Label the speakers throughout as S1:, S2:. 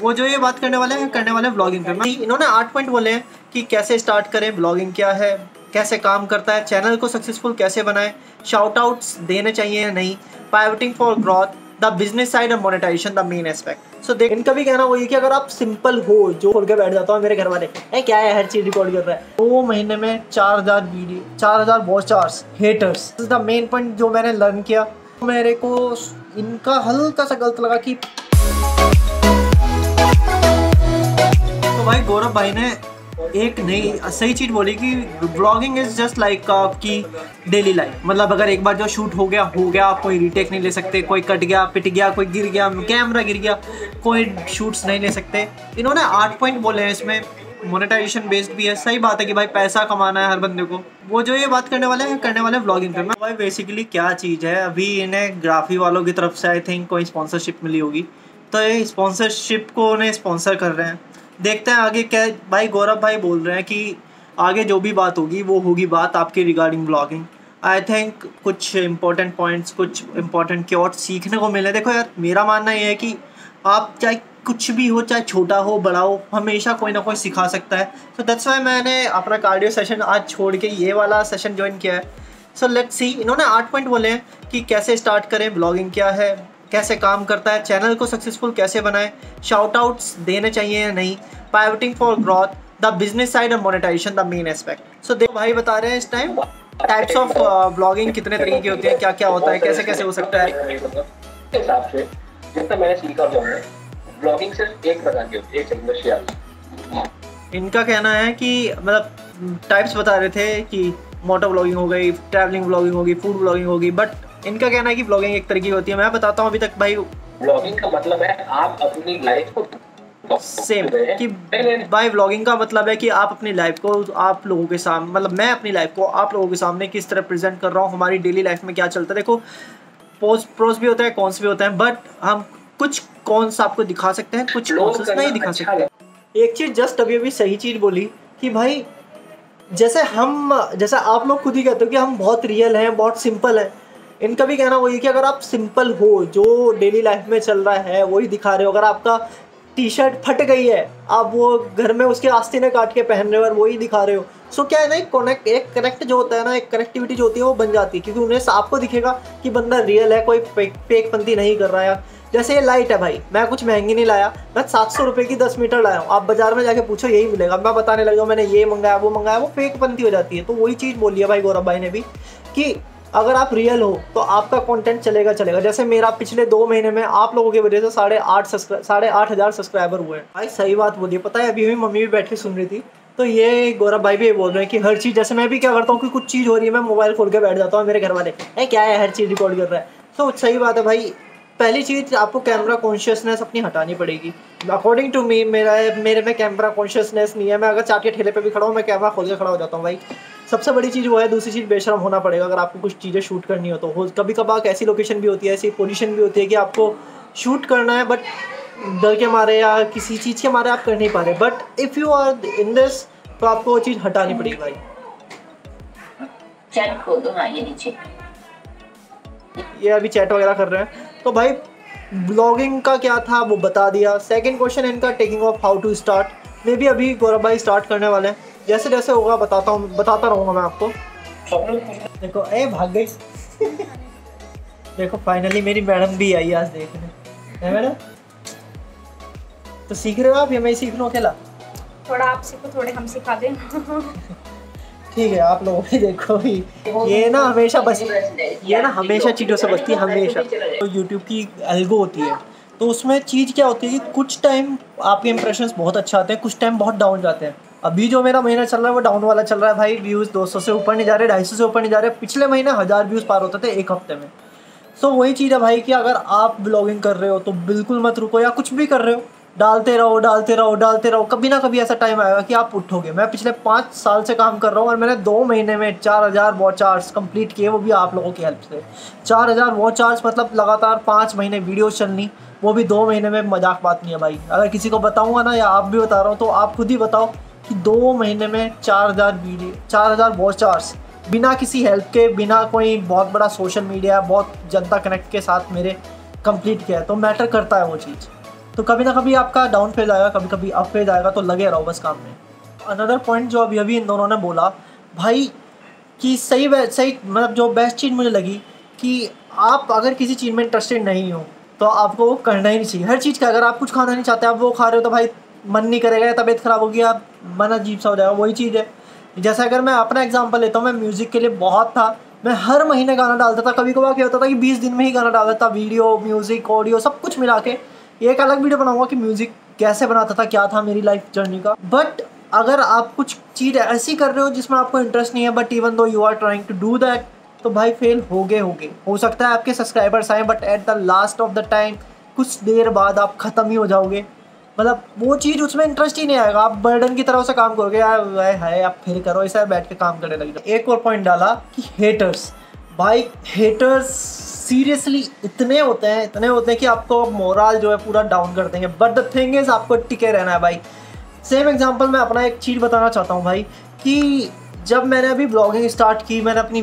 S1: वो जो ये बात करने वाले हैं व्लॉगिंग पे। इन्होंने 8 पॉइंट बोले हैं कि कैसे स्टार्ट करें, व्लॉगिंग क्या है, कैसे काम करता है, चैनल को सक्सेसफुल कैसे बनाएं, शाउट आउट्स देने चाहिए या नहीं, pivoting for growth, the business side and monetisation the main aspect. So देख, इनका भी कहना वही कि अगर आप सिंपल हो, जो खोल के बैठ जाता हूँ मेरे घर वाले क्या है हर चीज रिकॉर्ड कर रहा है, 2 महीने में 4000 video, 4000 watch hours, haters, the main point जो मैंने लर्न किया। मेरे को इनका हल्का सा गलत लगा कि तो भाई गौरव भाई ने एक नई सही चीज़ बोली कि ब्लॉगिंग इज़ जस्ट लाइक आपकी डेली लाइफ। मतलब अगर एक बार जो शूट हो गया, आप कोई रीटेक नहीं ले सकते, कोई कट गया, पिट गया, कोई गिर गया, कैमरा गिर गया, कोई शूट्स नहीं ले सकते। इन्होंने 8 पॉइंट बोले हैं, इसमें मोनेटाइजेशन बेस्ड भी है। सही बात है कि भाई पैसा कमाना है हर बंदे को। वो जो ये बात करने वाले हैं व्लॉगिंग पे। भाई बेसिकली क्या चीज़ है, अभी इन्हें ग्राफी वालों की तरफ से आई थिंक कोई स्पॉन्सरशिप मिली होगी, तो ये स्पॉन्सरशिप को उन्हें स्पॉन्सर कर रहे हैं। देखते हैं आगे क्या। भाई गौरव भाई बोल रहे हैं कि आगे जो भी बात होगी वो होगी बात आपकी रिगार्डिंग ब्लॉगिंग। आई थिंक कुछ इंपॉर्टेंट पॉइंट्स, कुछ इंपॉर्टेंट क्योट सीखने को मिले। देखो यार, मेरा मानना ये है कि आप चाहे कुछ भी हो, चाहे छोटा हो बड़ा हो, हमेशा कोई ना कोई सिखा सकता है। सो दैट्स वाई मैंने अपना कार्डियो सेशन आज छोड़ के ये वाला सेशन ज्वाइन किया है। So let's see. इन्होंने 8 पॉइंट बोले हैं कि कैसे स्टार्ट करें, ब्लॉगिंग क्या है, कैसे काम करता है, चैनल को सक्सेसफुल कैसे बनाएं, शाउट आउट्स देने चाहिए या नहीं, pivoting for growth, the business side and monetisation the main aspect. So देखो भाई बता रहे हैं इस टाइम टाइप्स ऑफ ब्लॉगिंग कितने तरीके की होती है, क्या क्या होता है, कैसे कैसे हो सकता है।
S2: हिसाब से जितना मैंने सीखा ब्लॉगिंग सिर्फ एक प्रकार की होती है, एक इंडस्ट्री।
S1: इनका कहना है कि मतलब टाइप्स बता रहे थे कि मोटो ब्लॉगिंग हो गई, ट्रैवलिंग ब्लॉगिंग होगी, फूड ब्लॉगिंग होगी, बट इनका कहना है कि ब्लॉगिंग एक तरीके की होती है। मैं बताता हूँ अभी तक भाई।
S2: ब्लॉगिंग का मतलब है आप अपनी लाइफ को
S1: सेम कि भाई व्लॉगिंग का मतलब है कि आप अपनी लाइफ को आप लोगों के सामने, मतलब मैं अपनी लाइफ को आप लोगों के सामने किस तरह प्रेजेंट कर रहा हूँ, हमारी डेली लाइफ में क्या चलता है। देखो प्रोस भी होता है, कॉन्स भी होते हैं, बट हम कुछ कॉन्स आपको दिखा सकते हैं, कुछ कॉन्स नहीं दिखा सकते। एक चीज़ जस्ट अभी सही चीज़ बोली कि भाई जैसा आप लोग खुद ही कहते हो कि हम बहुत रियल हैं, बहुत सिंपल हैं। इनका भी कहना वही कि अगर आप सिंपल हो, जो डेली लाइफ में चल रहा है वही दिखा रहे हो। अगर आपका टी शर्ट फट गई है, आप वो घर में उसके आस्तीने काट के पहन रहे हो और वही दिखा रहे हो। सो क्या है ना, एक कनेक्ट जो होता है ना, एक कनेक्टिविटी जो होती है वो बन जाती है, क्योंकि उन्हें आपको दिखेगा कि बंदा रियल है, कोई फेक पंती नहीं कर रहा है। जैसे ये लाइट है भाई, मैं कुछ महंगी नहीं लाया, मैं 700 रुपये की 10 मीटर लाया हूँ। आप बाजार में जाके पूछो यही मिलेगा। मैं बताने लगा मैंने ये मंगाया वो मंगाया, वो फेक पंती हो जाती है। तो वही चीज़ बोली है भाई गौरव भाई ने भी कि अगर आप रियल हो तो आपका कंटेंट चलेगा। जैसे मेरा पिछले 2 महीने में आप लोगों की वजह से 8,500 सब्सक्राइबर हुए हैं। भाई सही बात बोलिए। पता है अभी भी मम्मी भी बैठ के सुन रही थी, तो ये गौरव भाई भी बोल रहे हैं कि हर चीज़, जैसे मैं भी क्या करता हूँ कि कुछ चीज़ हो रही है मैं मोबाइल खोल के बैठ जाता हूँ, मेरे घर वाले क्या है हर चीज़ रिकॉर्ड कर रहा है। तो सही बात है भाई। पहली चीज़ आपको कैमरा कॉन्शियसनेस अपनी हटानी पड़ेगी। अकॉर्डिंग टू मी मेरे में कैमरा कॉन्शियसनेस नहीं है। मैं अगर चाट के ठेले पे भी खड़ा हूँ, मैं कैमरा खोल के खड़ा हो जाता हूँ भाई। सबसे बड़ी चीज़ वो है। दूसरी चीज़ बेशर्म होना पड़ेगा अगर आपको कुछ चीज़ें शूट करनी हो तो। कभी कभार ऐसी लोकेशन भी होती है, ऐसी पोजीशन भी होती है कि आपको शूट करना है, बट डर के मारे या किसी चीज़ के मारे आप कर नहीं पा रहे। But if you are in this तो आपको वो चीज़ हटानी पड़ेगी भाई।
S3: चैट खोल दो ना, ये नीचे
S1: ये अभी चैट वगैरह कर रहे हैं। तो भाई ब्लॉगिंग का क्या था वो बता दिया। सेकंड क्वेश्चन इनका taking off how to start. Maybe अभी गौरव भाई स्टार्ट करने वाले हैं। जैसे जैसे होगा बताता रहूँगा मैं आपको। देखो भाग गई देखो फाइनली मेरी मैडम भी आई आज देखने। है मैडम? तो सीख रहे हो आप या मैं सीख लूँ अकेला?
S4: थोड़ा आप सीखो, थोड़े हम सिखा दें।
S1: ठीक है, आप लोगों भी देखो ही। ये ना हमेशा चीज़ों से बचती है हमेशा। तो यूट्यूब की एल्गो होती है, तो उसमें चीज़ क्या होती है कि कुछ टाइम आपके इंप्रेशंस बहुत अच्छे आते हैं, कुछ टाइम बहुत डाउन जाते हैं। अभी जो मेरा महीना चल रहा है वो डाउन वाला चल रहा है भाई। व्यूज़ 200 से ऊपर नहीं जा रहे, 250 से ऊपर नहीं जा रहे। पिछले महीने 1000 व्यूज़ पार होते थे एक हफ्ते में। सो वही चीज़ है भाई कि अगर आप ब्लॉगिंग कर रहे हो तो बिल्कुल मत रुको, या कुछ भी कर रहे हो डालते रहो। कभी ना कभी ऐसा टाइम आएगा कि आप उठोगे। मैं पिछले 5 साल से काम कर रहा हूँ और मैंने 2 महीने में 4000 वॉच आवर्स कंप्लीट किए, वो भी आप लोगों की हेल्प से। 4000 वॉच आवर्स मतलब लगातार 5 महीने वीडियो चलनी, वो भी 2 महीने में। मजाक बात नहीं है भाई। अगर किसी को बताऊँगा ना, या आप भी बता रहा हूँ, तो आप खुद ही बताओ कि 2 महीने में 4000 वॉच आवर्स बिना किसी हेल्प के, बिना कोई बहुत बड़ा सोशल मीडिया, बहुत जनता कनेक्ट के साथ मेरे कंप्लीट किया है। तो मैटर करता है वो चीज़। तो कभी ना कभी आपका डाउन फेज आएगा, कभी कभी अप फेज आएगा, तो लगे रहो बस काम में। अनदर पॉइंट जो अभी इन दोनों ने बोला भाई कि सही मतलब जो बेस्ट चीज़ मुझे लगी कि आप अगर किसी चीज़ में इंटरेस्टेड नहीं हो तो आपको वो करना ही नहीं चाहिए। हर चीज़ का, अगर आप कुछ खाना नहीं चाहते, आप वो खा रहे हो तो भाई मन नहीं करेगा, तबीयत ख़राब होगी, आप मन अजीब सा हो जाएगा। वही चीज़ है। जैसे अगर मैं अपना एग्जांपल लेता हूँ, मैं म्यूज़िक के लिए बहुत था, मैं हर महीने गाना डालता था। कभी कभार क्या होता था कि 20 दिन में ही गाना डाल देता, वीडियो, म्यूज़िक, ऑडियो सब कुछ मिला के। एक अलग वीडियो बनाऊंगा कि म्यूज़िक कैसे बनाता था, क्या था मेरी लाइफ जर्नी का। बट अगर आप कुछ चीज़ ऐसी कर रहे हो जिसमें आपको इंटरेस्ट नहीं है, but even though you are trying to do that, तो भाई फेल होगे। हो सकता है आपके सब्सक्राइबर्स आए, but at the last of the time कुछ देर बाद आप ख़त्म ही हो जाओगे। मतलब वो चीज़, उसमें इंटरेस्ट ही नहीं आएगा, आप बर्डन की तरह से काम करोगे, यार है आप फिर करो, ऐसा बैठ के काम करने लग जाओ। एक और पॉइंट डाला कि हेटर्स, भाई हेटर्स सीरियसली इतने होते हैं कि आपको मोरल जो है पूरा डाउन कर देंगे। बट द थिंग इज़ आपको टिके रहना है भाई। सेम एग्जांपल मैं अपना एक चीज़ बताना चाहता हूँ भाई, कि जब मैंने अभी ब्लॉगिंग स्टार्ट की, मैंने अपनी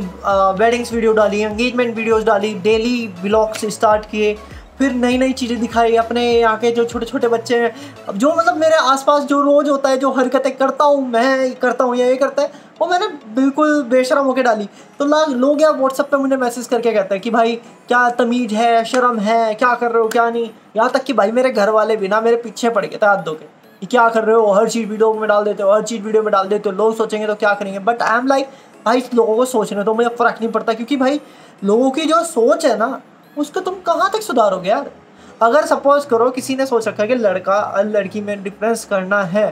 S1: वेडिंग्स वीडियो डाली, एंगेजमेंट वीडियोस डाली, डेली व्लॉग्स स्टार्ट किए, फिर नई नई चीज़ें दिखाई। अपने यहाँ के जो छोटे छोटे बच्चे हैं, अब जो मतलब मेरे आसपास जो रोज़ होता है, जो हरकतें करता हूँ मैं करता हूँ या ये करता है, वो मैंने बिल्कुल बेशरम होकर डाली। तो लोग यार व्हाट्सएप पे मुझे मैसेज करके कहते हैं कि भाई क्या तमीज़ है, शर्म है, क्या कर रहे हो क्या नहीं। यहाँ तक कि भाई मेरे घर वाले भी ना मेरे पीछे पड़ गए थे हाथ धो के कि क्या कर रहे हो, हर चीज़ वीडियो में डाल देते हो, हर चीज़ वीडियो में डाल देते हो, लोग सोचेंगे तो क्या करेंगे। बट आई एम लाइक भाई लोगों को सोचने तो मुझे फ़र्क नहीं पड़ता, क्योंकि भाई लोगों की जो सोच है ना, उसको तुम कहाँ तक सुधारोगे यार। अगर सपोज करो किसी ने सोच रखा है कि लड़का और लड़की में डिफरेंस करना है,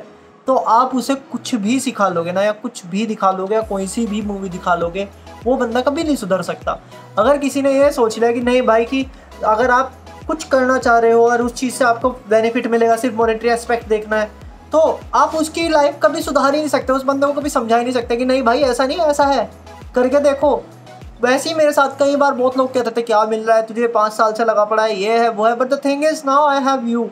S1: तो आप उसे कुछ भी सिखा लोगे ना, या कुछ भी दिखा लोगे, या कोई सी भी मूवी दिखा लोगे, वो बंदा कभी नहीं सुधर सकता। अगर किसी ने ये सोच लिया कि नहीं भाई, कि अगर आप कुछ करना चाह रहे हो और उस चीज़ से आपको बेनिफिट मिलेगा, सिर्फ मॉनेटरी एस्पेक्ट देखना है, तो आप उसकी लाइफ कभी सुधार ही नहीं सकते, उस बंदे को कभी समझा ही नहीं सकते कि नहीं भाई ऐसा नहीं ऐसा है, करके देखो। वैसे ही मेरे साथ कई बार बहुत लोग कहते थे क्या मिल रहा है तुझे, 5 साल से लगा पड़ा है, ये है वो है। But the thing is now I have you,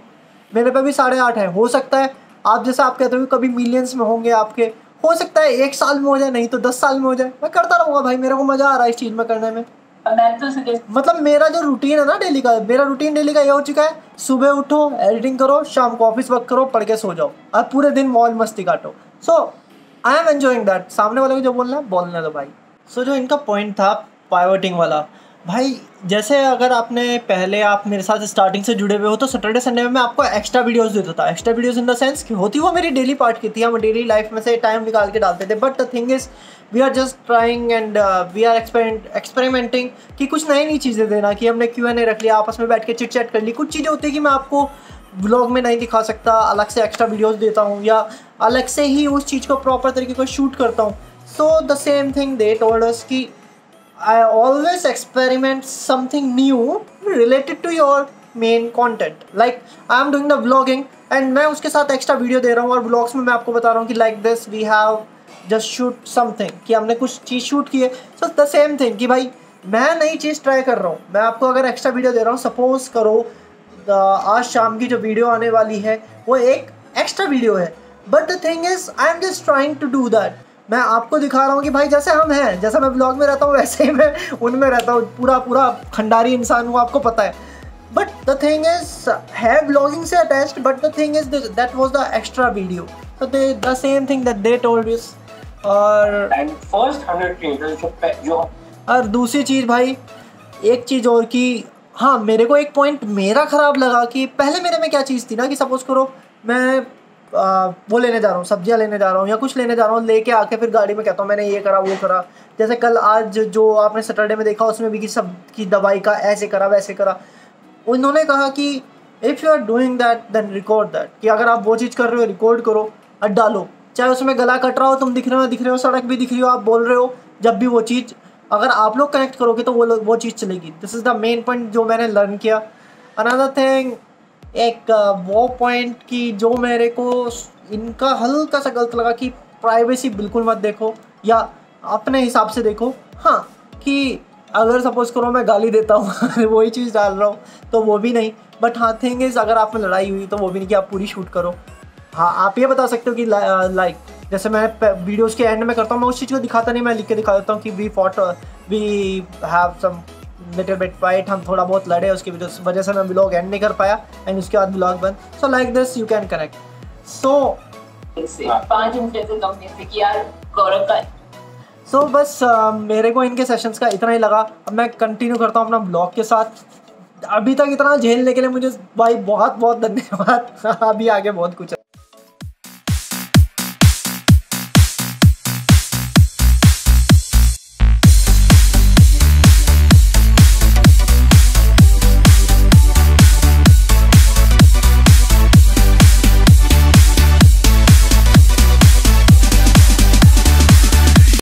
S1: मेरे पे भी 8.5 है। हो सकता है आप जैसे आप कहते हो कभी मिलियंस में होंगे आपके, हो सकता है 1 साल में हो जाए, नहीं तो 10 साल में हो जाए। मैं करता रहूँगा भाई, मेरे को मज़ा आ रहा है इस चीज़ में करने में। मतलब मेरा जो रूटीन है ना डेली का, मेरा रूटीन डेली का ये हो चुका है, सुबह उठो, एडिटिंग करो, शाम को ऑफिस वर्क करो, पढ़ के सो जाओ, और पूरे दिन मौज मस्ती काटो। सो आई एम एंजॉइंग दैट। सामने वाले को जो बोलना है बोलने दो भाई। सो जो इनका पॉइंट था पाइवटिंग वाला, भाई जैसे अगर आपने पहले आप मेरे साथ स्टार्टिंग से जुड़े हुए हो, तो सैटरडे संडे में मैं आपको एक्स्ट्रा वीडियोस देता था। Extra videos in the sense कि होती वो मेरी डेली पार्ट की थी, हम डेली लाइफ में से टाइम निकाल के डालते थे। But the thing is we are just trying and we are experimenting कि कुछ नई नई चीज़ें देना, कि हमने Q&A रख लिया, आपस में बैठ के चिट चैट कर ली। कुछ चीज़ें होती है कि मैं आपको व्लॉग में नहीं दिखा सकता, अलग से एक्स्ट्रा वीडियोज़ देता हूँ, या अलग से ही उस चीज़ को प्रॉपर तरीके को शूट करता हूँ। So the same thing they told us कि I always experiment something new related to your main content. Like I am doing the vlogging and मैं उसके साथ एक्स्ट्रा वीडियो दे रहा हूँ, और व्लॉग्स में मैं आपको बता रहा हूँ कि like this we have just shoot something, कि हमने कुछ चीज़ शूट की है। So the same thing कि भाई मैं नई चीज़ ट्राई कर रहा हूँ, मैं आपको अगर एक्स्ट्रा वीडियो दे रहा हूँ, सपोज करो आज शाम की जो वीडियो आने वाली है वो एक एक्स्ट्रा वीडियो है। But the thing is I am just trying to do that. मैं आपको दिखा रहा हूँ कि भाई जैसे हम हैं, जैसा मैं ब्लॉग में रहता हूँ वैसे ही मैं उनमें रहता हूँ, पूरा खंडारी इंसान हूँ, आपको पता है। बट द थिंग इज है ब्लॉगिंग से attached, but the thing is that was the extra video. so the same thing that they told us। और
S2: फर्स्ट 100 क्रिएटर्स जो
S1: और दूसरी चीज़ भाई, एक चीज़ और कि हाँ मेरे को एक पॉइंट मेरा ख़राब लगा कि पहले मेरे में क्या चीज़ थी ना, कि सपोज़ करो मैं वो लेने जा रहा हूँ, सब्जियाँ लेने जा रहा हूँ या कुछ लेने जा रहा हूँ, लेके आके फिर गाड़ी में कहता हूँ मैंने ये करा वो करा। जैसे कल आज जो आपने सैटरडे में देखा उसमें भी कि सब की दवाई का ऐसे करा वैसे करा। उन्होंने कहा कि if you are doing that then record that, कि अगर आप वो चीज़ कर रहे हो रिकॉर्ड करो और डालो, चाहे उसमें गला कट रहा हो, तुम दिख रहे हो, सड़क भी दिख रही हो, आप बोल रहे हो, जब भी वो चीज़ अगर आप लोग कनेक्ट करोगे तो वो चीज़ चलेगी। This is the main point जो मैंने लर्न किया। अनदर थिंग, एक वो पॉइंट कि जो मेरे को इनका हल्का सा गलत लगा कि प्राइवेसी बिल्कुल मत देखो, या अपने हिसाब से देखो। हाँ कि अगर सपोज़ करो मैं गाली देता हूँ वही चीज़ डाल रहा हूँ तो वो भी नहीं। बट हाँ थिंग इज़ अगर आप में लड़ाई हुई तो वो भी नहीं कि आप पूरी शूट करो। हाँ आप ये बता सकते हो कि लाइक जैसे मैं वीडियोज़ के एंड में करता हूँ, मैं उस चीज़ को दिखाता नहीं, मैं लिख के दिखा देता हूँ कि we have some little bit fight, हम थोड़ा बहुत लड़े, उसकी वजह से मैं व्लॉग एंड नहीं कर पाया एंड उसके बाद व्लॉग बंद। So like this you can connect. So
S3: 5 influencer company से कि यार गौरव का
S1: सो बस मेरे को इनके सेशंस का इतना ही लगा। अब मैं कंटिन्यू करता हूँ अपना ब्लॉग के साथ। अभी तक इतना झेलने के लिए मुझे भाई बहुत बहुत धन्यवाद। अभी आगे बहुत कुछ है।